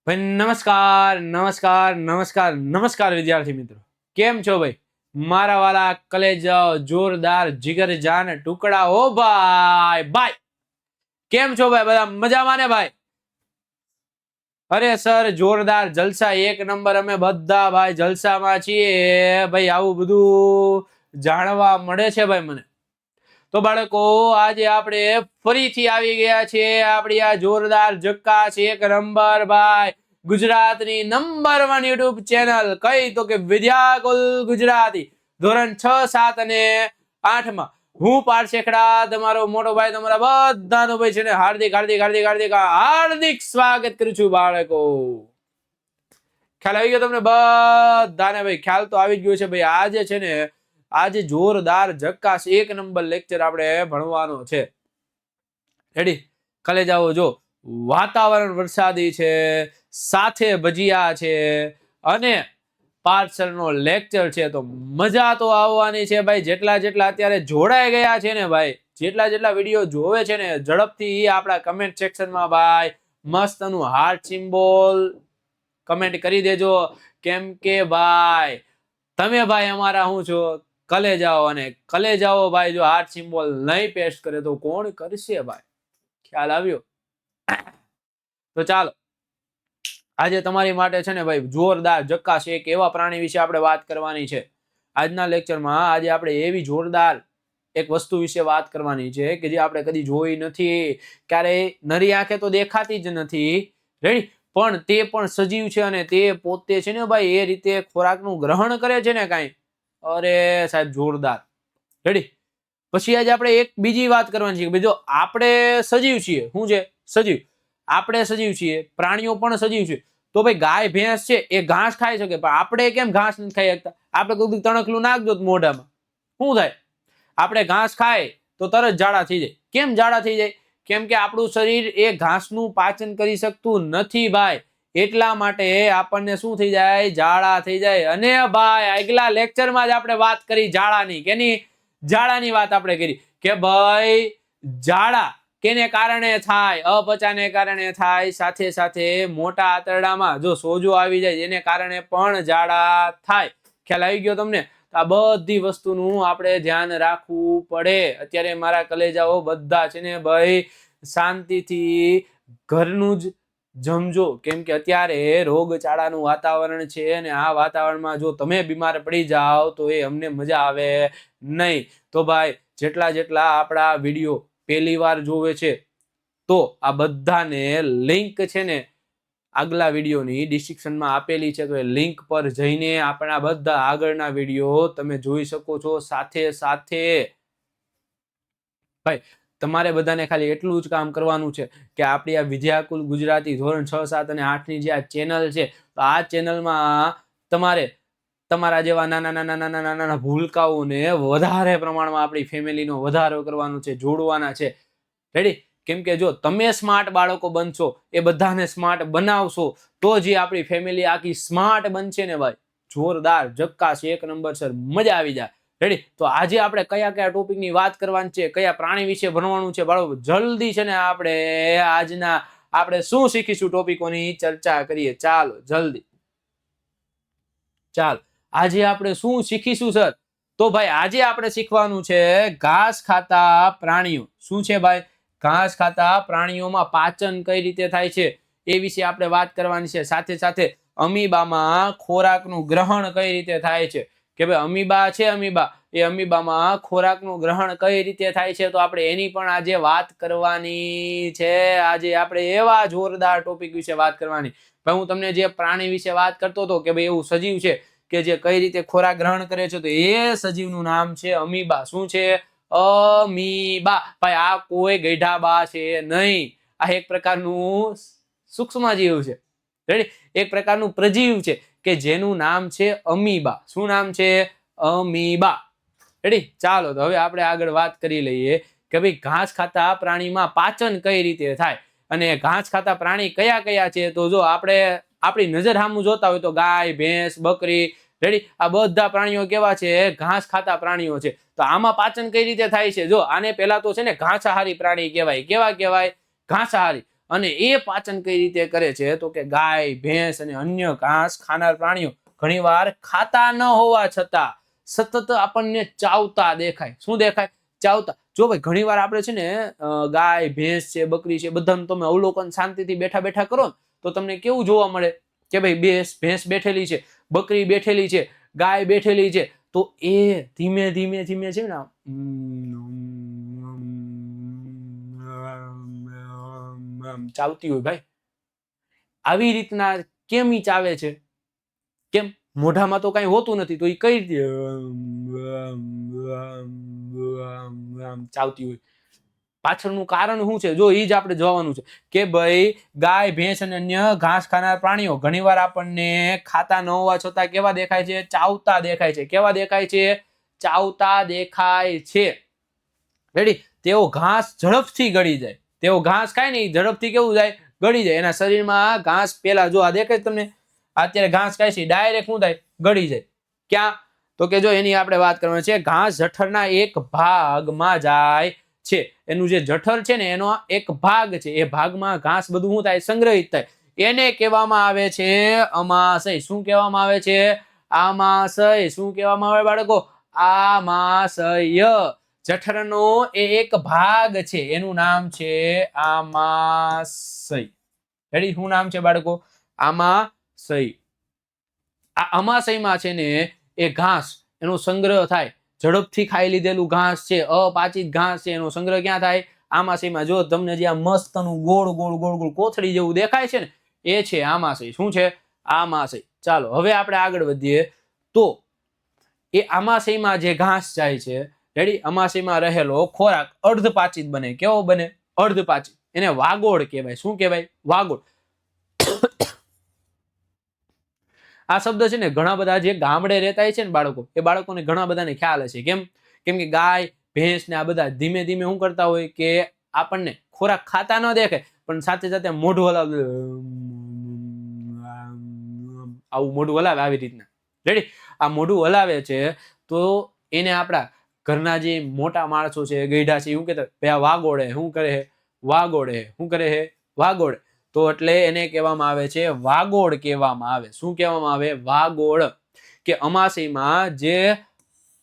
ભાઈ નમસ્કાર નમસ્કાર નમસ્કાર નમસ્કાર વિદ્યાર્થી મિત્રો, કેમ છો ભાઈ? મારા વાલા કલેજા જોરદાર જીગરજાન ટુકડા ઓ ભાઈ ભાઈ, કેમ છો ભાઈ? બધા મજામાં ને ભાઈ? અરે સર જોરદાર જલસા એક નંબર, અમે બધા ભાઈ જલસામાં છીએ ભાઈ. આવું બધું જાણવા મળે છે ભાઈ મને. તો બાળકો આજે આપણે ફરીથી આવી ગયા છે આપણી આ જોરદાર જક્કાસ એક નંબર ભાઈ ગુજરાતની નંબર 1 યુટ્યુબ ચેનલ કઈ તો કે વિદ્યાકુલ ગુજરાતી ધોરણ 6, 7 અને 8 માં હું પાર્થ શેખડા તમારો મોટો ભાઈ તમારા બધાનો ભાઈ છે ને હાર્દિક હાર્દિક હાર્દિક હાર્દિક હાર્દિક સ્વાગત કરું છું બાળકો. ખ્યાલ આવી ગયો તમને બધાને ભાઈ? ખ્યાલ તો આવી ગયો છે ભાઈ. આજે છે ને આજે જોરદાર જક્કાસ એક નંબર લેક્ચર આપણે ભણવાનો છે. રેડી? કાલે જાઓ. જો વાતાવરણ વરસાદી છે, સાથે ભજીયા છે અને પાર્સલનો લેક્ચર છે, તો મજા તો આવવાની છે ભાઈ. જેટલા જેટલા અત્યારે જોડાઈ ગયા છે ને ભાઈ, જેટલા જેટલા વિડીયો જોવે છે ને, ઝડપથી આપણા કમેન્ટ સેક્શનમાં ભાઈ મસ્તનું હાર્ટ સિમ્બોલ કમેન્ટ કરી દેજો. કેમ કે ભાઈ તમે ભાઈ અમારા શું છો? કલેજાઓ. અને કલેજાઓ ભાઈ જો હાર્ટ સિમ્બોલ નહીં પેસ્ટ કરે તો કોણ કરશે ભાઈ? ખ્યાલ આવ્યો? તો ચાલો, આજે તમારી માટે છે ને ભાઈ જોરદાર જક્કાસ એક એવા પ્રાણી વિશે આપણે વાત કરવાની છે આજના લેક્ચરમાં. આજે આપણે એવી જોરદાર એક વસ્તુ વિશે વાત કરવાની છે કે જે આપણે કદી જોઈ નથી, ક્યારેય નરી આંખે તો દેખાતી જ નથી. રેડી? પણ તે પણ સજીવ છે અને તે પોતે છે ને ભાઈ એ રીતે ખોરાકનું ગ્રહણ કરે છે ને કાંઈ. અરે સાહેબ જોરદાર. રેડી? પછી આજે આપણે એક બીજી વાત કરવાની છે કે ભાઈ જો આપણે સજીવ છીએ. શું છે? સજીવ. આપણે સજીવ છીએ, પ્રાણીઓ પણ સજીવ છે. તો ભાઈ ગાય ભેંસ છે એ ઘાસ ખાઈ શકે, પણ આપણે કેમ ઘાસ નથી ખાઈ શકતા? આપણે કોઈ તણખલું નાખજો મોઢામાં, શું થાય? આપણે ઘાસ ખાય તો તરત ઝાડા થઈ જાય. કેમ ઝાડા થઈ જાય? કેમ કે આપણું શરીર એ ઘાસનું પાચન કરી શકતું નથી ભાઈ. એટલા માટે આપણને શું થઈ જાય? ઝાડા થઈ જાય. અને ભાઈ આગલા લેક્ચરમાં જ આપણે વાત કરી ઝાડાની. કેની? ઝાડાની વાત આપણે કરી કે ભાઈ ઝાડા કેને કારણે થાય? અપચાને કારણે થાય. સાથે સાથે મોટા આંતરડામાં જો સોજો આવી જાય એને કારણે પણ ઝાડા થાય. ખ્યાલ આવી ગયો તમને? આ બધી વસ્તુનું આપણે ધ્યાન રાખવું પડે. અત્યારે મારા કલેજાઓ બધા છે ને ભાઈ શાંતિથી ઘરનું જ જમજો. કેમ કે અત્યારે રોગચાળાનું વાતાવરણ છે અને આ વાતાવરણમાં જો તમે બીમાર પડી જાઓ તો એ અમને મજા આવે નહીં. તો ભાઈ જેટલા જેટલા આપણા વિડીયો પહેલી વાર જોવે છે તો આ બધાને લિંક છે ને આગલા વિડીયોની ડિસ્ક્રિપ્શનમાં આપેલી છે, તો એ લિંક પર જઈને આપણા બધા આગળના વિડીયો તમે જોઈ શકો છો. સાથે સાથે ભાઈ તમારે બધાને ખાલી એટલું જ કામ કરવાનું છે કે આપણી આ વિદ્યાકુલ ગુજરાતી ધોરણ 6, 7 અને 8 ની જે આ ચેનલ છે, તો આ ચેનલમાં તમારે તમારા જેવા નાના નાના નાના નાના ભૂલકાઓને વધારે પ્રમાણમાં આપણી ફેમિલીનો વધારો કરવાનો છે, જોડવાના છે. રેડી? કેમ કે જો તમે સ્માર્ટ બાળકો બનશો, એ બધાને સ્માર્ટ બનાવશો, તો જે આપણી ફેમિલી આખી સ્માર્ટ બનશે ને ભાઈ, જોરદાર જક્કાસ એક નંબર સર, મજા આવી જાય. રેડી? તો આજે આપણે કયા કયા ટોપિકની વાત કરવાની છે, કયા પ્રાણી વિશે ભણવાનું છે બાળકો, જલ્દી છે ને આપણે આજના આપણે શું શીખીશું ટોપિકોની ચર્ચા કરીએ. ચાલો જલ્દી. ચાલો આજે આપણે શું શીખીશું સર? તો ભાઈ આજે આપણે શીખવાનું છે ઘાસ ખાતા પ્રાણીઓ. શું છે ભાઈ? ઘાસ ખાતા પ્રાણીઓમાં પાચન કઈ રીતે થાય છે એ વિશે આપણે વાત કરવાની છે. સાથે સાથે અમીબામાં ખોરાકનું ગ્રહણ કઈ રીતે થાય છે, કે ભાઈ અમીબા છે, એ અમીબામાં ખોરાકનું ગ્રહણ કઈ રીતે થાય છે, તો આપણે એની પણ આજે વાત કરવાની છે. આજે આપણે એવા જોરદાર ટોપિક વિશે વાત કરવાની. ભાઈ હું તમને જે પ્રાણી વિશે વાત કરતો હતો કે ભાઈ એવું સજીવ છે કે જે કઈ રીતે ખોરાક ગ્રહણ કરે છે, તો એ સજીવનું નામ છે અમીબા. શું છે? અમીબા. ભાઈ આ કોઈ ગઈઢાબા છે નહીં, આ એક પ્રકારનું સૂક્ષ્મજીવ છે. રેડી? એક પ્રકારનું પ્રજીવ છે કે જેનું નામ છે અમીબા. શું નામ છે? અમીબા. રેડી? ચાલો તો હવે આપણે આગળ વાત કરી લઈએ કે ભાઈ ઘાસ ખાતા પ્રાણીમાં પાચન કઈ રીતે થાય અને ઘાસ ખાતા પ્રાણી કયા કયા છે. તો જો આપણે આપણી નજર સામું જોતા હોય તો ગાય, ભેંસ, બકરી. રેડી? આ બધા પ્રાણીઓ કેવા છે? ઘાસ ખાતા પ્રાણીઓ છે. તો આમાં પાચન કઈ રીતે થાય છે? જો આને પહેલા તો છે ને ઘાસાહારી પ્રાણી કહેવાય. કેવા કહેવાય? ઘાસાહારી. અને એ પાચન કઈ રીતે કરે છે તો કે ગાય ભેંસ અને અન્ય ઘાસ ખાનાર પ્રાણીઓ ઘણીવાર ખાતા ન હોવા છતાં સતત આપણને ચાવતા દેખાય. શું દેખાય? ચાવતા. જો ભાઈ ઘણીવાર આપણે છે ને ગાય ભેંસ છે બકરી છે બધાનું તમે અવલોકન શાંતિથી બેઠા બેઠા કરો ને તો તમને કેવું જોવા મળે કે ભાઈ ભેંસ બેઠેલી છે, બકરી બેઠેલી છે, ગાય બેઠેલી છે, તો એ ધીમે ધીમે ધીમે છે ને ચાવતી હોય ભાઈ. આવી રીતના કેમ ઈ ચાવે છે? કેમ? મોઢામાં તો કઈ હોતું નથી તો એ કઈ રીતે ચાવતી હોય? પાછળનું કારણ શું છે? જો એ જ આપણે જોવાનું છે કે ભાઈ ગાય ભેંસ અને અન્ય ઘાસ ખાનાર પ્રાણીઓ ઘણીવાર આપણને ખાતા ન હોવા છતાં કેવા દેખાય છે? ચાવતા દેખાય છે. કેવા દેખાય છે? ચાવતા દેખાય છે. રેડી? તેઓ ઘાસ ઝડપથી ગળી જાય. તેઓ ઘાસ ખાય ને ઝડપથી કેવું જાય? ગળી જાય. એના શરીરમાં ઘાસ પેલા જો આ દેખાય તમને અત્યારે ઘાસ ખાય છે ડાયરેક્ટ શું થાય? ગળી જાય. ક્યાં? તો કે જો એની આપણે વાત કરવાની છે ઘાસ જઠરના એક ભાગમાં જાય છે. એનું જે જઠર છે ને એનો એક ભાગ છે એ ભાગમાં ઘાસ બધું શું થાય? સંગ્રહિત થાય. એને કહેવામાં આવે છે અમાશય. શું કહેવામાં આવે છે? આમાશય. શું કહેવામાં આવે બાળકો? આમાશય. જઠરનો એ એક ભાગ છે એનું નામ છે આમાશય. રેડી? શું નામ છે બાળકો? આમાશય. આ અમાશયમાં છે ને એ ઘાસ એનો સંગ્રહ થાય. ઝડપથી ખાઈ લીધેલું ઘાસ છે, અપાચિત ઘાસ છે, એનો સંગ્રહ ક્યાં થાય? આમાશયમાં. જો તમને જે આ મસ્તનું ગોળ ગોળ ગોળ ગોળ કોથળી જેવું દેખાય છે ને એ છે આમાશય. શું છે? આમાશય. ચાલો હવે આપણે આગળ વધીએ. તો એ આમાશયમાં જે ઘાસ જાય છે, રેડી? અમાશયમાં રહેલો ખોરાક અર્ધપાચિત બને. કેવો બને? અર્ધપાચિત. એને વાગોળ કહેવાય. શું કહેવાય? વાગોળ. આ શબ્દ છે ને ઘણા બધા જે ગામડે રહેતા હોય છે ને બાળકો, એ બાળકોને ઘણા બધાને ખ્યાલ હશે. કેમ? કેમ કે ગાય ભેંસ ને આ બધા ધીમે ધીમે શું કરતા હોય કે આપણને ખોરાક ખાતા ન દેખાય પણ સાથે સાથે મોઢું હલાવે, આવું મોઢું હલાવે આવી રીતના. રેડી? આ મોઢું હલાવે છે તો એને આપણા ઘરના જે મોટા માણસો છે, ગઈઢા છે, એવું કહેતા ભાઈ આ વાગોળે. શું કરે? વાગોળે. શું કરે? વાગોળે. તો એટલે એને કહેવામાં આવે છે વાગોળ કહેવામાં આવે. શું કહેવામાં આવે? વાગોળ. કે અમાશયમાં જે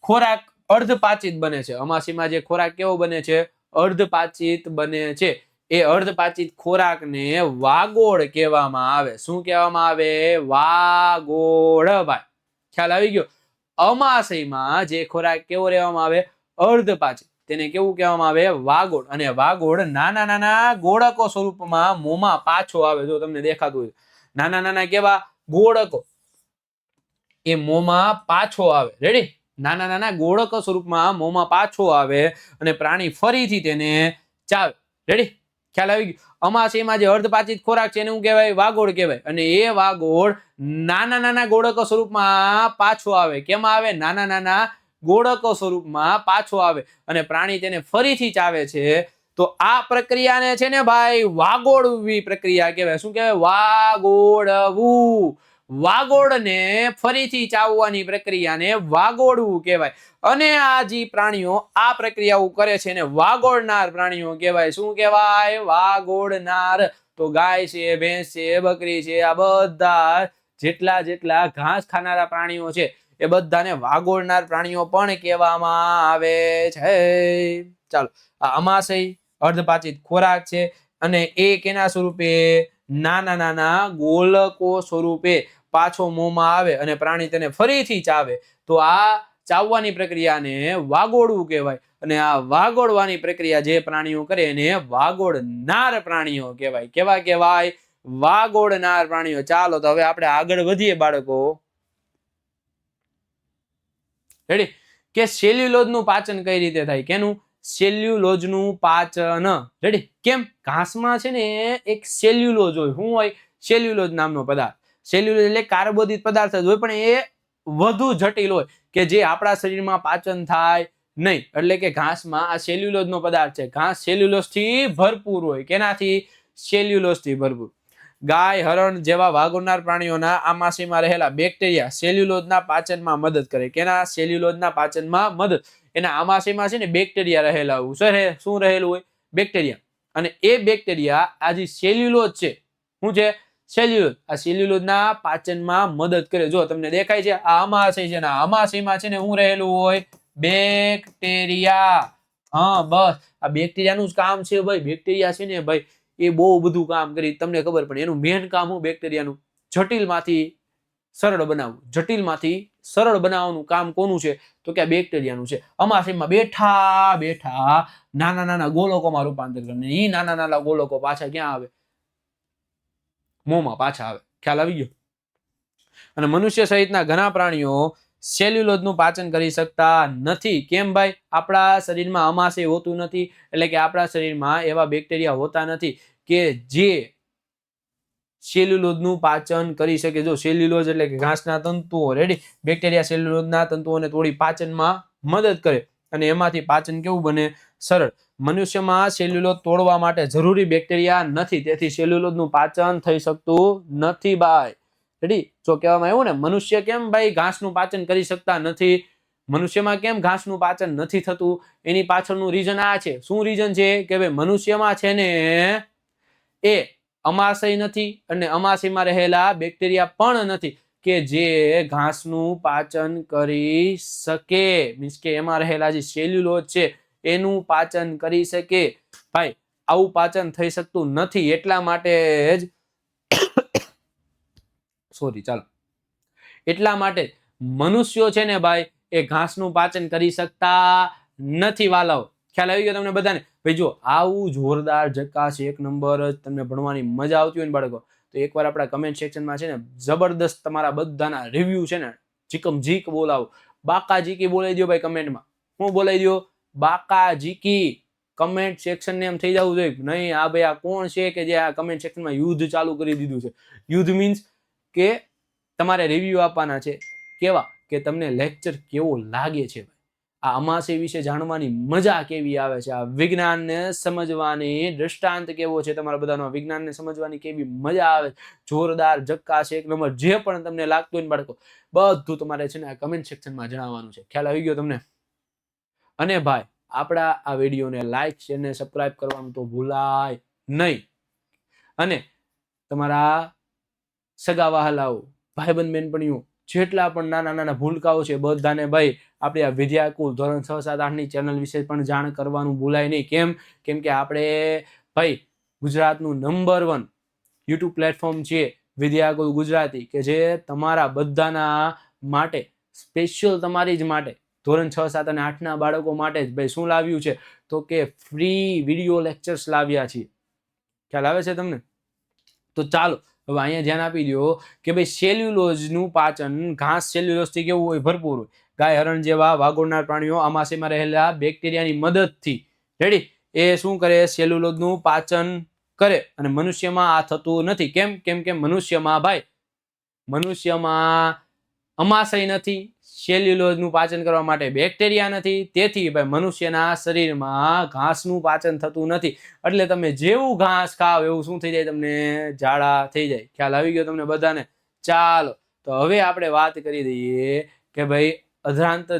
ખોરાક અર્ધપાચિત બને છે, અમાશયમાં જે ખોરાક કેવો બને છે? અર્ધપાચિત બને છે. એ અર્ધપાચિત ખોરાકને વાગોળ કહેવામાં આવે. શું કહેવામાં આવે? વાગોળ. ભાઈ ખ્યાલ આવી ગયો? અમાશયમાં જે ખોરાક કેવો રહેવામાં આવે? અર્ધપાચિત. તેને કેવું કહેવામાં આવે? વાગોળ. અને વાગોળ નાના નાના ગોળકો સ્વરૂપમાં મોંમાં પાછો આવે. જો તમને દેખાતું હોય નાના નાના કેવા ગોળકો એ મોંમાં પાછો આવે. રેડી? નાના નાના ગોળકો સ્વરૂપમાં મોંમાં પાછો આવે અને પ્રાણી ફરીથી તેને ચાવે. રેડી? ખ્યાલ આવી ગયો? અમાશયમાં જે અર્ધપાચિત ખોરાક છે એને શું કહેવાય? વાગોળ કહેવાય. અને એ વાગોળ નાના નાના ગોળકો સ્વરૂપમાં પાછો આવે. કેમાં આવે? નાના નાના ગોળકો સ્વરૂપમાં પાછો આવે અને પ્રાણી તેને ફરીથી ચાવે છે. તો આ પ્રક્રિયાને છે ને ભાઈ વાગોળવી પ્રક્રિયા કહેવાય. શું કહેવાય? વાગોળવું. વાગોળને ફરીથી ચાવવાની પ્રક્રિયાને વાગોળવું કહેવાય. અને આ જે પ્રાણીઓ આ પ્રક્રિયાઓ કરે છે એને વાગોળનાર પ્રાણીઓ કહેવાય. શું કહેવાય? વાગોળનાર. તો ગાય છે, ભેંસ છે, બકરી છે, આ બધા જેટલા જેટલા ઘાસ ખાનારા પ્રાણીઓ છે એ બધાને વાગોળનાર પ્રાણીઓ પણ કહેવામાં આવે છે. ચાલો, આ અમાશય અર્ધપાચિત ખોરાક છે અને એ કેના સ્વરૂપે? નાના નાના ગોલકો સ્વરૂપે પાછો મોંમાં આવે અને પ્રાણી તેને ફરીથી ચાવે. તો આ ચાવવાની પ્રક્રિયાને વાગોળવું કહેવાય. અને આ વાગોળવાની પ્રક્રિયા જે પ્રાણીઓ કરે એને વાગોળનાર પ્રાણીઓ કહેવાય. કેવા કહેવાય? વાગોળનાર પ્રાણીઓ. ચાલો તો હવે આપણે આગળ વધીએ બાળકો. રેડી? કે સેલ્યુલોઝનું પાચન કઈ રીતે થાય? કેનું? સેલ્યુલોઝનું પાચન. રેડી? કેમ? ઘાસમાં છે ને એક સેલ્યુલોઝ હોય. શું હોય? સેલ્યુલોઝ નામનો પદાર્થ. સેલ્યુલોઝ એટલે કાર્બોદિત પદાર્થ જ હોય પણ એ વધુ જટિલ હોય કે જે આપણા શરીરમાં પાચન થાય નહીં. એટલે કે ઘાસમાં આ સેલ્યુલોઝનો પદાર્થ છે. ઘાસ સેલ્યુલોઝથી ભરપૂર હોય. કેનાથી? સેલ્યુલોઝથી ભરપૂર. ગાય, હરણ જેવા વાગોળનાર પ્રાણીઓના આમાશયમાં રહેલા બેક્ટેરિયા સેલ્યુલોઝના પાચનમાં મદદ કરે. કેના? સેલ્યુલોઝના પાચનમાં મદદ. એના આમાશયમાં છે ને બેક્ટેરિયા રહેલા હોય. શું રહેલું હોય? બેક્ટેરિયા. અને એ બેક્ટેરિયા આ જે સેલ્યુલોઝ છે, શું છે? સેલ્યુલોઝ. આ સેલ્યુલોઝના પાચનમાં મદદ કરે. જો તમને દેખાય છે આ અમાશય છે ને અમાશયમાં છે ને શું રહેલું હોય? બેક્ટેરિયા. હા બસ આ બેક્ટેરિયાનું જ કામ છે ભાઈ. બેક્ટેરિયા છે ને ભાઈ એ બહુ બધું કામ કરી, તમને ખબર પડે. એનું મેન કામ હું બેક્ટેરિયાનું જટિલમાંથી સરળ બનાવવું. જટિલમાંથી સરળ બનાવવાનું કામ કોનું છે? તો કે બેક્ટેરિયાનું છે. અમાશયમાં બેઠા બેઠા નાના નાના ગોલકોમાં રૂપાંતર કરે. એ નાના નાના ગોલકો પાછા ક્યાં આવે? મોંમાં પાછા આવે. ખ્યાલ આવી ગયો? અને મનુષ્ય સહિતના ઘણા પ્રાણીઓ સેલ્યુલોઝનું પાચન કરી શકતા નથી. કેમ ભાઈ? આપણા શરીરમાં અમાશય હોતું નથી, એટલે કે આપણા શરીરમાં એવા બેક્ટેરિયા હોતા નથી કે જે સેલ્યુલોઝનું પાચન કરી શકે. જો સેલ્યુલોઝ એટલે કે ઘાસના તંતુઓ, રેડી. બેક્ટેરિયા સેલ્યુલોઝના તંતુઓને તોડી પાચનમાં મદદ કરે અને એમાંથી પાચન કેવું બને? સરળ. મનુષ્યમાં સેલ્યુલોઝ તોડવા માટે જરૂરી બેક્ટેરિયા નથી, તેથી સેલ્યુલોઝનું પાચન થઈ શકતું નથી ભાઈ. રેડી? જો કહેવામાં આવ્યું ને મનુષ્ય કેમ ભાઈ ઘાસનું પાચન કરી શકતા નથી, મનુષ્યમાં કેમ ઘાસનું પાચન નથી થતું, એની પાછળનું રીઝન આ છે. શું રીઝન છે? કે ભાઈ મનુષ્યમાં છે ને એ અમાશય નથી અને અમાશયમાં રહેલા બેક્ટેરિયા પણ નથી કે જે ઘાસનું પાચન કરી શકે. મીન્સ કે એમાં રહેલા જે સેલ્યુલોઝ છે એનું પાચન કરી શકે. ભાઈ આવું પાચન થઈ શકતું નથી, એટલા માટે જ એટલા માટે મનુષ્યો છે ને ભાઈ એ ઘાસનું પાચન કરી શકતા નથી વાલાઓ. ખ્યાલ આવી ગયો તમને બધાને? ભાઈ જો આવું જોરદાર જકાસ એક નંબર જ તમને ભણવાની મજા આવતી હોય ને બાળકો, તો એકવાર આપણા કમેન્ટ સેક્શનમાં છે ને જબરદસ્ત તમારા બધાના રિવ્યુ છે ને ચીકમ જીક બોલાવો. બાકા જીકી બોલાવી દો ભાઈ કમેન્ટમાં. હું બોલાવી દો? બાકા જીકી. કમેન્ટ સેક્શન ને એમ થઈ જવું જોઈએ નહીં આ ભાઈ આ કોણ છે કે જે આ કમેન્ટ સેક્શનમાં યુદ્ધ ચાલુ કરી દીધું છે. યુદ્ધ મીન્સ કે તમારે રિવ્યુ આપવાના છે. કેવા? કે તમને લેક્ચર કેવો લાગે છે, આ અમાશય વિશે જાણવાની મજા કેવી આવે છે, આ વિજ્ઞાનને સમજવાની દૃષ્ટાંત કેવો છે તમારા બધાનો, વિજ્ઞાનને સમજવાની કેવી મજા આવે, જોરદાર જક્કાશ એક નંબર, જે પણ તમને લાગતું હોય ને બાળકો બધું તમારે છે ને આ કમેન્ટ સેક્શનમાં જણાવવાનું છે. ખ્યાલ આવી ગયો તમને? અને ભાઈ આપણા આ વિડીયોને લાઈક શેર ને સબસ્ક્રાઇબ કરવાનું તો ભૂલાય નહીં. અને તમારા સગા વહાલાઓ, ભાઈબંધ બેનપણીઓ, જેટલા પણ નાના નાના ભૂલકાઓ છે બધાને ભાઈ આપણે આ વિદ્યાકુલ ધોરણ 6, 7, 8 ની ચેનલ વિશે પણ જાણ કરવાનું ભૂલાય નહીં. કેમ કે આપણે ભાઈ ગુજરાતનું નંબર 1 યુટ્યુબ પ્લેટફોર્મ છે વિદ્યાકુલ ગુજરાતી, કે જે તમારા બધાના માટે સ્પેશિયલ તમારી જ માટે ધોરણ 6, 7 અને 8 ના બાળકો માટે જ ભાઈ શું લાવ્યું છે તો કે ફ્રી વિડીયો લેક્ચર્સ લાવ્યા છીએ. ખ્યાલ આવે છે તમને? તો ચાલો હવે અહીંયા ધ્યાન આપી દો કે ભાઈ સેલ્યુલોઝનું પાચન ઘાસ સેલ્યુલોઝથી કેવું હોય? ભરપૂર હોય. ગાય, હરણ જેવા વાગોળનાર પ્રાણીઓ અમાશયમાં રહેલા બેક્ટેરિયાની મદદથી રેડી એ શું કરે? સેલ્યુલોઝનું પાચન કરે. અને મનુષ્યમાં આ થતું નથી. કેમ કે મનુષ્યમાં ભાઈ અમાશય નથી, સેલ્યુલોઝનું પાચન કરવા માટે બેક્ટેરિયા નથી, તેથી ભાઈ મનુષ્યના શરીરમાં ઘાસનું પાચન થતું નથી. એટલે તમે જેવું ઘાસ ખાવ એવું શું થઈ જાય? તમને ઝાડા થઈ જાય. ખ્યાલ આવી ગયો તમને બધાને? ચાલો તો હવે આપણે વાત કરી દઈએ કે ભાઈ અધાંત્ર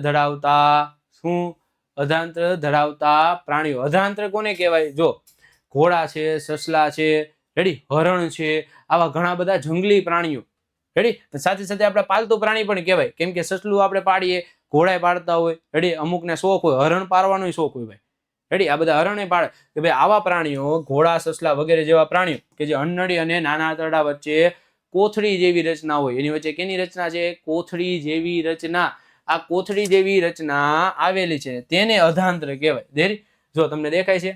ધરાવતા પ્રાણીઓ. અધાંત્ર કોને કહેવાય? જો ઘોડા છે, સસલા છે, રેડી, હરણ છે, આવા ઘણા બધા જંગલી પ્રાણીઓ, રેડી. સાથે સાથે આપણે પાલતુ પ્રાણી પણ કહેવાય. કેમ કે સસલું આપણે પાડીએ, ઘોડા પાડતા હોય, રેડી, અમુકને શોખ હોય, હરણ પાડવાનો શોખ હોય ભાઈ, રેડી. આ બધા હરણે પાડે કે ભાઈ આવા પ્રાણીઓ, ઘોડા, સસલા વગેરે જેવા પ્રાણીઓ કે જે અન્નળી અને નાના આંતરડા વચ્ચે કોથળી જેવી રચના હોય, એની વચ્ચે કેની રચના છે? કોથળી જેવી રચના. આ કોથળી જેવી રચના આવેલી છે તેને અધાંત્ર કહેવાય. રેડી? જો તમને દેખાય છે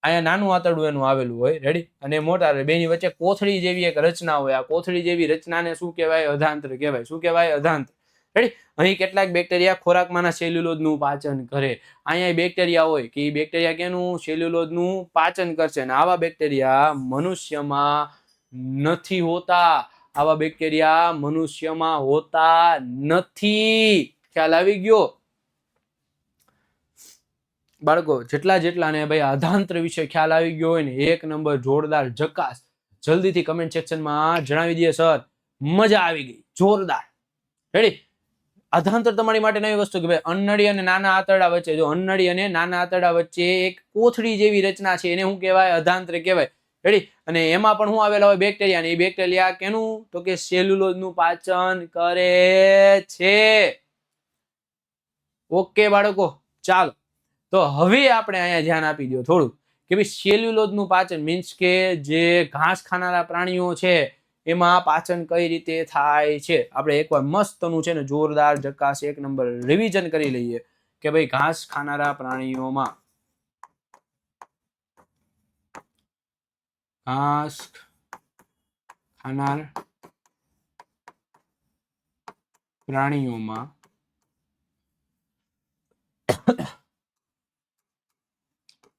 અહીંયા નાનું આંતરડું એનું આવેલું હોય, રેડી, અને મોટા બેની વચ્ચે કોથળી જેવી એક રચના હોય. આ કોથળી જેવી રચનાને શું કહેવાય? અધાંત્ર કહેવાય. શું કહેવાય? અધાંત્ર. રેડી? અહીં કેટલાક બેક્ટેરિયા ખોરાકમાંના સેલ્યુલોઝનું પાચન કરે. અહીંયા બેક્ટેરિયા હોય કે એ બેક્ટેરિયા કેનું? સેલ્યુલોઝનું પાચન કરશે. અને આવા બેક્ટેરિયા મનુષ્યમાં નથી હોતા. આવા બેક્ટેરિયા મનુષ્યમાં હોતા નથી. ખ્યાલ આવી ગયો બાળકો? જેટલા ને ભાઈ અધાંત્ર વિશે ખ્યાલ આવી ગયો હોય ને એક નંબર જોરદાર જકાસ, જલ્દીથી કમેન્ટ સેક્શનમાં જણાવી દઈએ સર મજા આવી ગઈ, જોરદાર. રેડી? અધાંતર તમારી માટે નવી વસ્તુ કે ભાઈ અન્નળી અને નાના આંતરડા વચ્ચે, જો અન્નળી અને નાના આંતરડા વચ્ચે એક કોથળી જેવી રચના છે એને શું કહેવાય? અધાંત્ર કહેવાય. રેડી? અને એમાં પણ શું આવેલા હોય? બેક્ટેરિયા. ને એ બેક્ટેરિયા કેનું? તો કે સેલ્યુલોઝ નું પાચન કરે છે. ઓકે બાળકો, ચાલો તો હવે આપણે અહીંયા ધ્યાન આપી દો થોડું કે ભાઈ સેલ્યુલોઝ નું પાચન મીન્સ કે જે ઘાસ ખાનારા પ્રાણીઓ છે એમાં પાચન કઈ રીતે થાય છે. આપણે એકવાર મસ્તનું છે ને જોરદાર જકાસ 1 નંબર રિવિઝન કરી લઈએ કે ભાઈ ઘાસ ખાનારા પ્રાણીઓમાં ઘાસ ખાનાર પ્રાણીઓમાં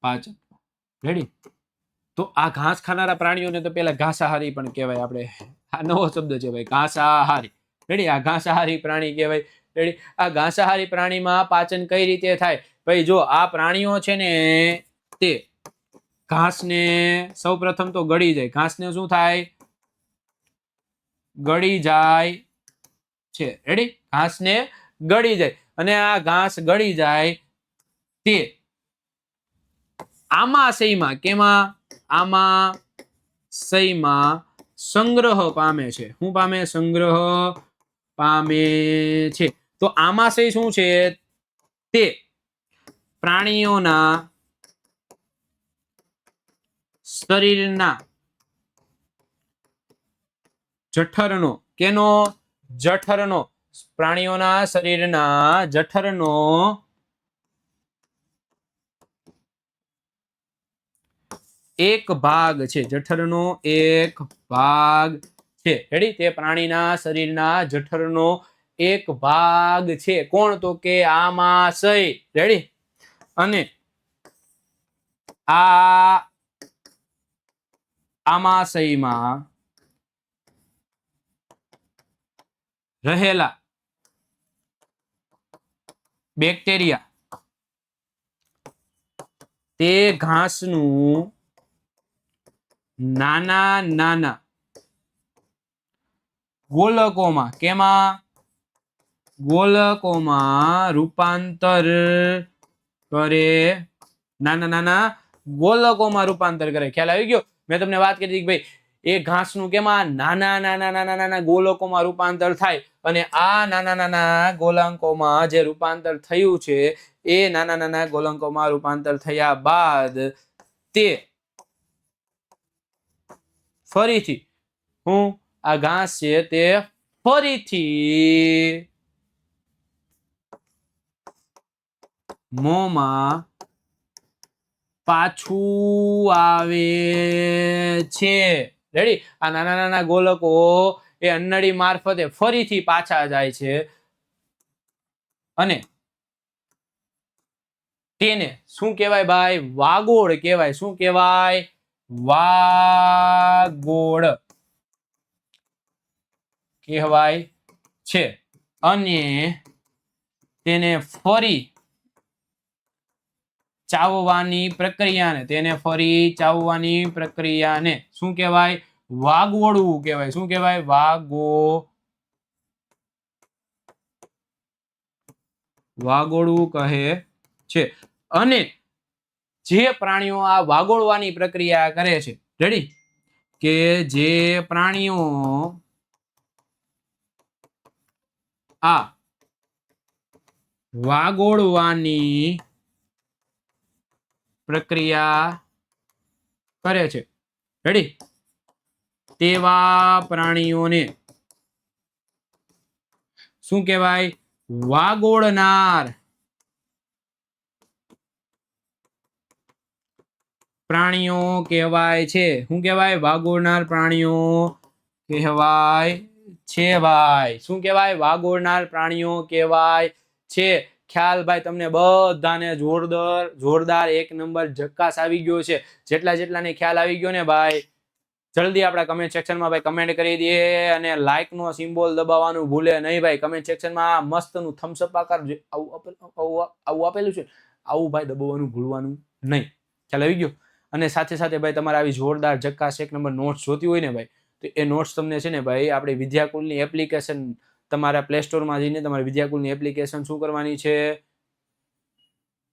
પાચન. રેડી? તો આ ઘાસ ખાનારા પ્રાણીઓને તો પેલા ઘાસાહારી પણ કહેવાય. આપણે આ નવો શબ્દ છે ભાઈ, ઘાસાહારી. રેડી? આ ઘાસાહારી પ્રાણી કહેવાય. રેડી? આ ઘાસાહારી પ્રાણીમાં પાચન કઈ રીતે થાય? ભાઈ જો આ પ્રાણીઓ છે ને તે ઘાસને સૌપ્રથમ તો ગળી જાય. ઘાસને શું થાય? ગળી જાય છે. રેડી? ઘાસને ગળી જાય અને આ ઘાસ ગળી જાય તે આમાશયમાં, કેમાં? આમાશયમાં સંગ્રહ પામે છે. શું પામે? સંગ્રહ પામે છે. તો આમાશય શું છે? તે પ્રાણીઓના શરીરના જઠરનો, કેનો? જઠરનો. પ્રાણીઓના શરીરના જઠરનો એક ભાગ છે. જઠરનો એક ભાગ છે. રેડી? તે પ્રાણીના શરીરના જઠરનો એક ભાગ છે. કોણ? તો કે આમાશય. રેડી? અને આ આમાશયમાં રહેલા બેક્ટેરિયા તે ઘાસનું નાના નાના ગોલકોમાં, કેમાં? ગોલકોમાં રૂપાંતર કરે. નાના નાના ગોલકોમાં રૂપાંતર કરે. ખ્યાલ આવી ગયો? મેં તમને વાત કરી હતી કે ભાઈ એ ઘાસનું કેમાં? નાના નાના નાના નાના ગોલકોમાં રૂપાંતર થાય અને આ નાના નાના ગોલકોમાં જે રૂપાંતર થયું છે એ નાના નાના ગોલકોમાં રૂપાંતર થયા બાદ તે ફરીથી હું આ ઘાસ છે તે ફરીથી મોંમાં પાછું આવે છે. રેડી? આ નાના નાના ગોલકો એ અન્નળી મારફતે ફરીથી પાછા જાય છે અને તેને શું કહેવાય ભાઈ? વાગોળ કહેવાય. શું કહેવાય? વાગોળ કહેવાય છે. અને તેને ફરી ચાવવાની પ્રક્રિયાને શું કહેવાય? વાગોળવું કહેવાય. શું કહેવાય? વાગોળવું કહે છે. અને જે પ્રાણીઓ આ વાગોળવાની પ્રક્રિયા કરે છે, રેડી? કે જે પ્રાણીઓ આ વાગોળવાની પ્રક્રિયા કરે છે, રેડી? તેવા પ્રાણીઓને શું કહેવાય? વાગોળનાર પ્રાણીઓ કહેવાય છે. શું કહેવાય? વાગોળનાર પ્રાણીઓ કહેવાય છે ભાઈ. શું કહેવાય? વાગોળનાર પ્રાણીઓ કહેવાય છે. ખ્યાલ ભાઈ તમને બધાને જોરદાર 1 નંબર જકાસ આવી ગયો છે. જેટલાને ખ્યાલ આવી ગયો ને ભાઈ, જલ્દી આપણા કમેન્ટ સેક્શનમાં ભાઈ કમેન્ટ કરી દે અને લાઈક નો સિમ્બોલ દબાવવાનું ભૂલે નહીં ભાઈ. કમેન્ટ સેક્શનમાં મસ્તનું થમ્સ અપ આકાર આવું આપેલું છે, આવું ભાઈ દબાવવાનું ભૂલવાનું નહીં. ખ્યાલ આવી ગયો? અને સાથે સાથે ભાઈ તમારે આવી જોરદાર જકાસ 1 નંબર નોટ્સ જોતી હોય ને ભાઈ, તો એ નોટ્સ તમને છે ને ભાઈ આપણી વિદ્યાકુલની એપ્લિકેશન તમારા પ્લે સ્ટોરમાં જઈને તમારી વિદ્યાકુલની એપ્લિકેશન શું કરવાની છે,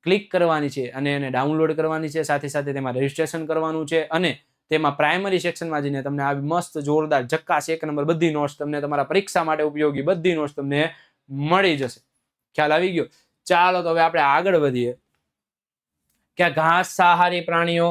ક્લિક કરવાની છે અને એને ડાઉનલોડ કરવાની છે. સાથે સાથે તેમાં રજીસ્ટ્રેશન કરવાનું છે અને તેમાં પ્રાઇમરી સેક્શનમાં જઈને તમને આવી મસ્ત જોરદાર જક્કાસ 1 નંબર બધી નોટ્સ તમને તમારા પરીક્ષા માટે ઉપયોગી બધી નોટ્સ તમને મળી જશે. ખ્યાલ આવી ગયો? ચાલો તો હવે આપણે આગળ વધીએ કે ઘાસસાહારી પ્રાણીઓ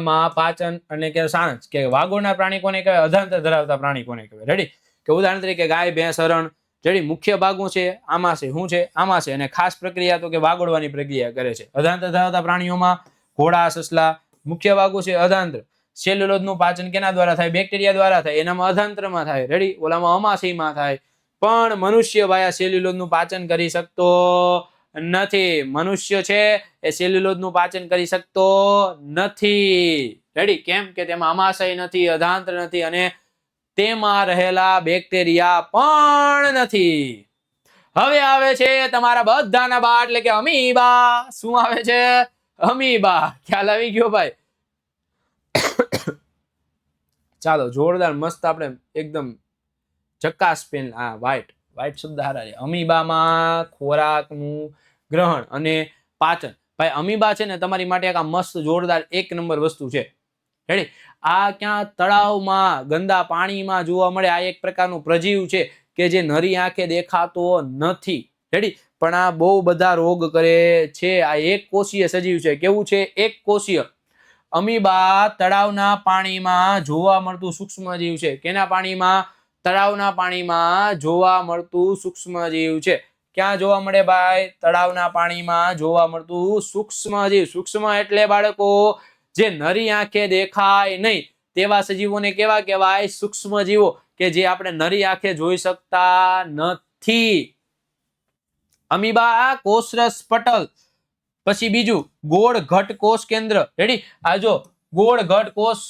માં પાચન અને કે સાણસ કે વાગોળના પ્રાણી કોને કહેવાય, અધાંતર ધરાવતા પ્રાણી કોને કહેવાય. રેડી? કે ઉદાહરણ તરીકે ગાય, ભેંસ, હરણ. રેડી? મુખ્ય ભાગો છે આમાં છે, શું છે આમાં છે, અને ખાસ પ્રક્રિયા તો કે વાગોળવાની પ્રક્રિયા કરે છે. અધાંતર ધરાવતા પ્રાણીઓમાં ઘોડા, સસલા. મુખ્ય ભાગો છે અધાંતર. સેલ્યુલોઝનું પાચન કેના દ્વારા થાય? બેક્ટેરિયા દ્વારા થાય. એનામાં અધાંતરમાં થાય. રેડી? ઓલામાં અમાશયમાં થાય. પણ મનુષ્ય ભાઈ આ સેલ્યુલોઝનું પાચન કરી શકતો નથી. મનુષ્ય છે એ સેલ્યુલોઝનું પાચન કરી શકતો નથી. રેડી? કેમ કે તેમાં અમાશય નથી, અધાંતર નથી અને તેમાં રહેલા બેક્ટેરિયા પણ નથી. હવે આવે છે તમારા બધાના બા એટલે કે અમીબા. શું આવે છે? અમીબા. ખ્યાલ આવી ગયો ભાઈ? ચાલો જોરદાર મસ્ત આપણે એકદમ ચકાસ પેન વ્હાઈટ શબ્દ હારા છે. અમીબામાં ખોરાકનું ગ્રહણ અને પાચન. ભાઈ અમીબા છે ને તમારી માટે એક આ મસ્ત જોરદાર 1 નંબર વસ્તુ છે. રેડી? આ ક્યાં તળાવમાં ગંદા પાણીમાં જોવા મળે. આ એક પ્રકારનું પ્રજીવ છે કે જે નરી આંખે દેખાતો નથી. રેડી? પણ આ બહુ બધા રોગ કરે છે. આ એક કોષીય સજીવ છે. કેવું છે? એક કોષીય. અમીબા તળાવના પાણીમાં જોવા મળતું સૂક્ષ્મજીવ છે. કેના પાણીમાં? તળાવના પાણીમાં જોવા મળતું સૂક્ષ્મજીવ છે. ક્યાં જોવા મળે ભાઈ? તળાવના પાણીમાં જોવા મળતું સૂક્ષ્મજીવ. સૂક્ષ્મ એટલે બાળકો જે નરી આંખે દેખાય નહીં તેવા સજીવોને કેવા કહેવાય? સૂક્ષ્મજીવો, કે જે આપણે નરી આંખે જોઈ શકતા નથી. અમીબા કોષરસ પટલ. પછી બીજું ગોળ ઘટ કોષ કેન્દ્ર. રેડી? આ જો ગોળ ઘટ કોષ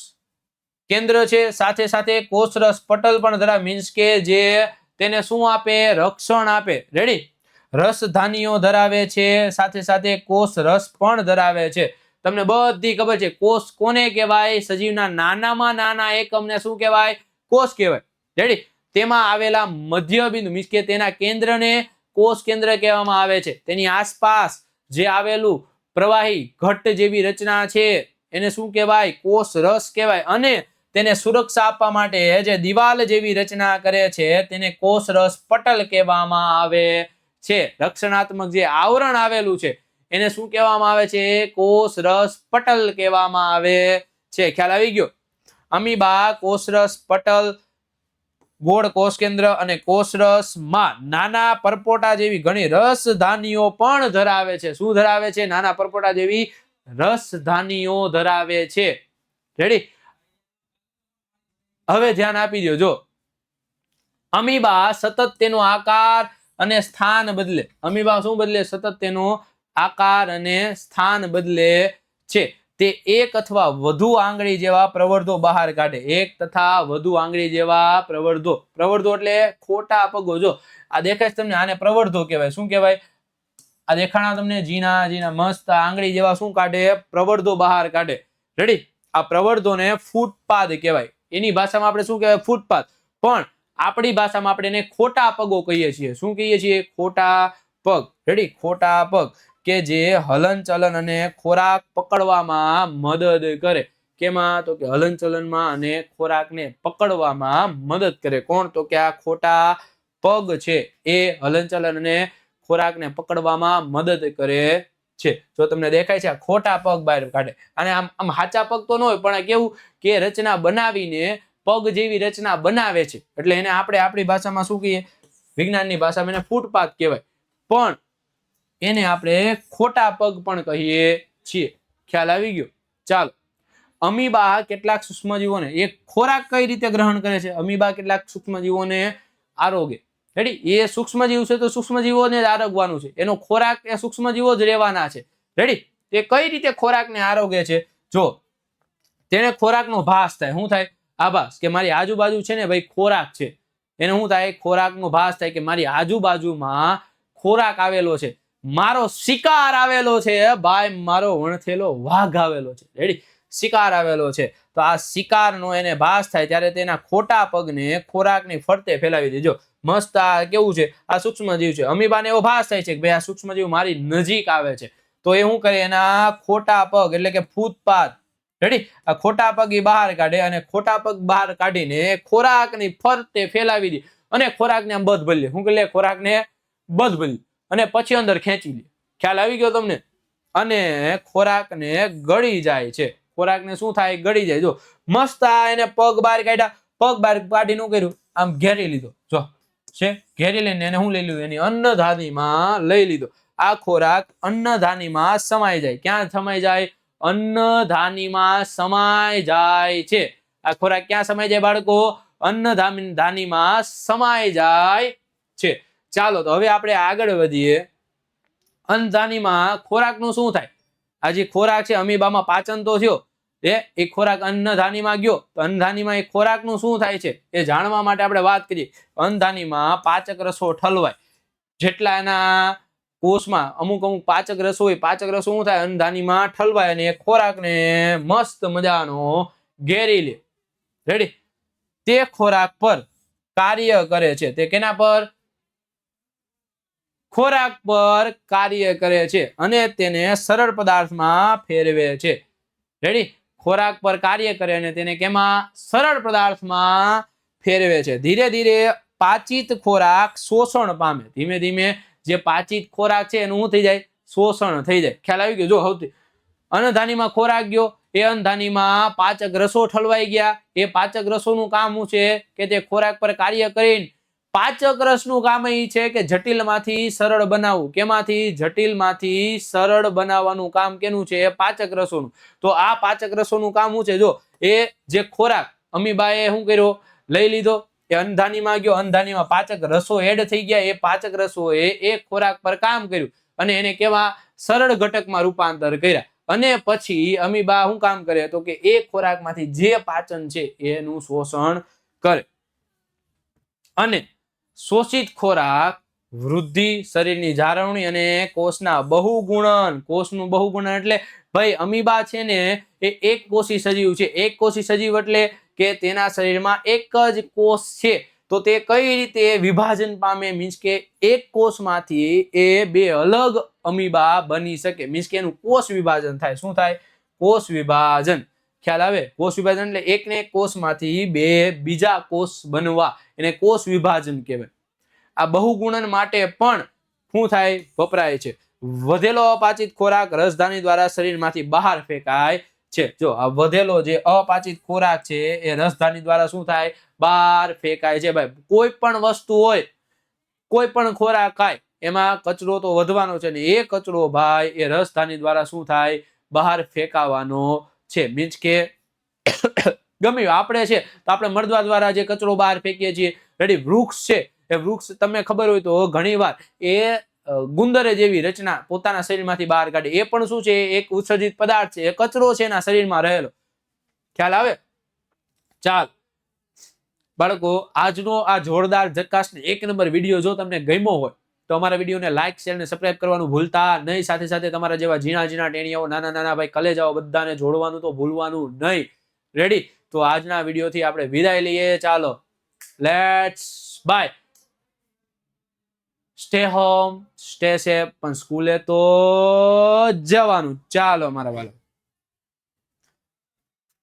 કેન્દ્ર છે, સાથે સાથે કોષરસ પટલ પણ ધરાવે. મીન્સ કે જે તેને શું આપે? રક્ષણ આપે. રેડી? રસધાનીઓ ધરાવે છે, સાથે સાથે કોષ રસ પણ ધરાવે છે. તમને બધી ખબર છે કોષ કોને કહેવાય? સજીવના નાનામાં નાના એકમને શું કહેવાય? કોષ કહેવાય. રેડી? તેમાં આવેલા મધ્ય બિંદુ મીન્સ કે તેના કેન્દ્રને કોષ કેન્દ્ર કહેવામાં આવે છે. તેની આસપાસ જે આવેલું પ્રવાહી ઘટ્ટ જેવી રચના છે એને શું કહેવાય? કોષ રસ કહેવાય. અને તેને સુરક્ષા આપવા માટે જે દિવાલ જેવી રચના કરે છે તેને કોષ રસ પટલ કહેવામાં આવે છે. રક્ષણાત્મક જે આવરણ આવેલું છે એને શું કહેવામાં આવે છે? કોષ રસ પટલ કહેવામાં આવે છે. ખ્યાલ આવી ગયો? અમીબા કોષરસ પટલ, ગોળ કોષ કેન્દ્ર અને કોષરસમાં નાના પરપોટા જેવી ઘણી રસધાનીઓ પણ ધરાવે છે. શું ધરાવે છે? નાના પરપોટા જેવી રસધાનીઓ ધરાવે છે. રેડી? હવે ધ્યાન આપી દો. જો અમીબા સતત તેનો આકાર અને સ્થાન બદલે. અમીબા શું બદલે? સતત તેનો આકાર અને સ્થાન બદલે છે. તે એક અથવા વધુ આંગળી જેવા પ્રવર્ધો બહાર કાઢે. એક તથા વધુ આંગળી જેવા પ્રવર્ધો. પ્રવર્ધો એટલે ખોટા પગો. જો આ દેખાય છે તમને, આને પ્રવર્ધો કહેવાય. શું કહેવાય? આ દેખાણા તમને ઝીણા ઝીણા મસ્ત આંગળી જેવા શું કાઢે? પ્રવર્ધો બહાર કાઢે. રેડી? આ પ્રવર્ધોને ફૂટપાદ કહેવાય. એની ભાષામાં આપણે શું કહેવાય? ફૂટપાદ. પણ આપણી ભાષામાં આપણે એને ખોટા પગો કહીએ છીએ. શું કહીએ છીએ? ખોટા પગ. રેડી? ખોટા પગ કે જે હલન ચલન અને ખોરાક પકડવામાં મદદ કરે. કેમાં? તો કે હલન ચલનમાં અને ખોરાકને પકડવામાં મદદ કરે. કોણ? તો કે આ ખોટા પગ છે એ હલન ચલન અને ખોરાકને પકડવામાં મદદ કરે છે. જો તમને દેખાય છે આ ખોટા પગ બહાર કાઢે. અને આમ સાચા પગ તો ન હોય, પણ કેવું કે રચના બનાવીને પગ જેવી રચના બનાવે છે. એટલે એને આપણે આપણી ભાષામાં શું કહીએ? વિજ્ઞાનની ભાષામાં એને ફૂટપાથ કહેવાય. પણ એને આપણે ખોટા પગ પણ કહીએ છીએ. ખ્યાલ આવી ગયો? ચાલો, અમીબા કેટલાક સૂક્ષ્મજીવોને એક ખોરાક કઈ રીતે ગ્રહણ કરે છે? અમીબા કેટલાક સૂક્ષ્મજીવોને આરોગે. રેડી? એ સૂક્ષ્મજીવ છે તો સૂક્ષ્મજીવોને જ આરોગવાનું છે. એનો ખોરાક એ સૂક્ષ્મજીવો જ રહેવાના છે. રેડી? તે કઈ રીતે ખોરાકને આરોગે છે? જો તેને ખોરાકનો ભાસ થાય. શું થાય? આભાસ. કે મારી આજુબાજુ છે ને ભાઈ ખોરાક છે. એને શું થાય? ખોરાકનો ભાસ થાય કે મારી આજુબાજુમાં ખોરાક આવેલો છે, મારો શિકાર આવેલો છે ભાઈ, મારો વણથેલો વાઘ આવેલો છે. રેડી? શિકાર આવેલો છે. તો આ શિકારનો એને ભાસ થાય ત્યારે તેના ખોટા પગને ખોરાકની ફરતે ફેલાવી દેજો. મસ્ત આ કેવું છે, આ સૂક્ષ્મજીવ છે. અમીબાને એવો ભાસ થાય છે કે ભાઈ આ સૂક્ષ્મજીવ મારી નજીક આવે છે. તો એ શું કરે, એના ખોટા પગ એટલે કે ફૂટપાથ, રેડી, આ ખોટા પગ એ બહાર કાઢે અને ખોટા પગ બહાર કાઢીને ખોરાકની ફરતે ફેલાવી દે અને ખોરાકને આમ બધ ભરી લે. શું કરી લે? ખોરાકને બધ ભરી અને પછી અંદર ખેંચી લે. ખ્યાલ આવી ગયો તમને? અને ખોરાકને ગળી જાય છે. ખોરાકને શું થાય? ગળી જાય. જો મસ્ત આ એને પગ બહાર કાઢ્યા, પગ બહાર કાઢી નું કર્યું, આમ ઘેરી લીધો. જો છે ઘેરી લઈને એને શું લઈ લીધું? એની અન્નધાનીમાં લઈ લીધો. આ ખોરાક અન્નધાનીમાં સમાઈ જાય. ક્યાં સમાઈ જાય? અન્નધાનીમાં સમાઈ જાય છે. આ ખોરાક ક્યાં સમાઈ જાય બાળકો? અન્નધાનીમાં સમાઈ જાય છે. ચાલો તો હવે આપણે આગળ વધીએ. અન્નધાનીમાં ખોરાકનું શું થાય? આ જે ખોરાક છે અમીબામાં પાચન તો થયો, એ ખોરાક અન્નધાનીમાં ગયો, તો અન્નધાનીમાં એ ખોરાકનું શું થાય છે એ જાણવા માટે આપણે વાત કરીએ. અન્નધાનીમાં પાચક રસો ઠલવાય. જેટલા એના કોષમાં અમુક પાચક રસો હોય, પાચક રસો શું થાય? અન્નધાનીમાં ઠલવાય અને એ ખોરાકને મસ્ત મજાનો ઘેરી લે. રેડી? તે ખોરાક પર કાર્ય કરે છે. તે કેના પર? ખોરાક પર કાર્ય કરે છે અને તેને સરળ પદાર્થમાં ફેરવે છે. રેડી? ખોરાક પર કાર્ય કરે અને તેને કેમાં? સરળ પદાર્થમાં ફેરવે છે. ધીરે ધીરે પાચિત ખોરાક શોષણ પામે. ધીમે ધીમે જે પાચિત ખોરાક છે એનું શું થઈ જાય? શોષણ થઈ જાય. ખ્યાલ આવી ગયો? જો સૌથી અન્નધાનીમાં ખોરાક ગયો, એ અન્નધાનીમાં પાચક રસો ઠલવાઈ ગયા. એ પાચક રસોનું કામ શું છે કે તે ખોરાક પર કાર્ય કરીને પાચક રસનું કામ એ છે કે જટિલમાંથી સરળ બનાવવું. કેમાંથી? જટિલમાંથી સરળ બનાવવાનું કામ કેનું છે? પાચક રસોનું. તો આ પાચક રસોનું કામ શું છે? જો એ જે ખોરાક અમીબાએ શું કર્યો? લઈ લીધો, એ અન્નધાનીમાં ગયો, અન્નધાનીમાં પાચક રસો એડ થઈ ગયા. એ પાચક રસોએ એ ખોરાક પર કામ કર્યું અને એને કેવા? સરળ ઘટકમાં રૂપાંતર કર્યા. અને પછી અમીબા શું કામ કરે? તો કે એ ખોરાકમાંથી જે પાચન છે એનું શોષણ કરે. અને શોષિત ખોરાક વૃદ્ધિ, શરીરની જાળવણી અને કોષના બહુગુણન. કોષનું બહુગુણન એટલે ભાઈ અમીબા છે ને એ એક કોષી સજીવ છે. એક કોષી સજીવ એટલે કે તેના શરીરમાં એક જ કોષ છે. તો તે કઈ રીતે વિભાજન પામે? મીન્સ કે એક કોષમાંથી એ બે અલગ અમીબા બની શકે. મીન્સ કે એનું કોષ વિભાજન થાય. શું થાય? કોષ વિભાજન. ખ્યાલ આવે? કોષ વિભાજન એટલે એક ને એક કોષમાંથી બે બીજા કોષ બનવા, એને કોષ વિભાજન કહેવાય. આ બહુગુણન માટે પણ શું થાય? વપરાય છે. વધેલો અપાચિત ખોરાક રસધાની દ્વારા શરીરમાંથી બહાર ફેંકાય છે. જો આ વધેલો જે અપાચિત ખોરાક છે એ રસધાની દ્વારા શું થાય? બહાર ફેંકાય છે. ભાઈ કોઈ પણ વસ્તુ હોય, કોઈ પણ ખોરાક ખાય, એમાં કચરો તો વધવાનો છે ને એ કચરો ભાઈ એ રસધાની દ્વારા શું થાય? બહાર ફેંકાવાનો છે. મીન્સ કે ગમે આપણે છે તો આપણે મરદવા દ્વારા જે કચરો બહાર ફેંકીએ છીએ. રેડી? વૃક્ષ છે, એ વૃક્ષ તમને ખબર હોય તો ઘણી વાર એ ગુંદરે જેવી રચના પોતાના શરીરમાંથી બહાર કાઢે. એ પણ શું છે? એક ઉત્સર્જિત પદાર્થ છે, એ કચરો છે એના શરીરમાં રહેલો. ખ્યાલ આવે? ચાલ બાળકો, આજનો આ જોરદાર ઝકાસ એક નંબર વિડીયો જો તમને ગમ્યો હોય તો અમારા વિડીયોને લાઈક, શેર અને સબસ્ક્રાઇબ કરવાનું ભૂલતા નહીં. સાથે સાથે તમારા જેવા ઝીણા ઝીણા ટેણીયાઓ, નાના નાના ભાઈ કલેજાઓ બધાને જોડવાનું તો ભૂલવાનું નહીં. રેડી? તો આજના વિડીયોથી આપણે વિદાય લઈએ. ચાલો, let's bye. Stay home, stay safe, પણ સ્કૂલે તો જવાનું. ચાલો મારા વાલા.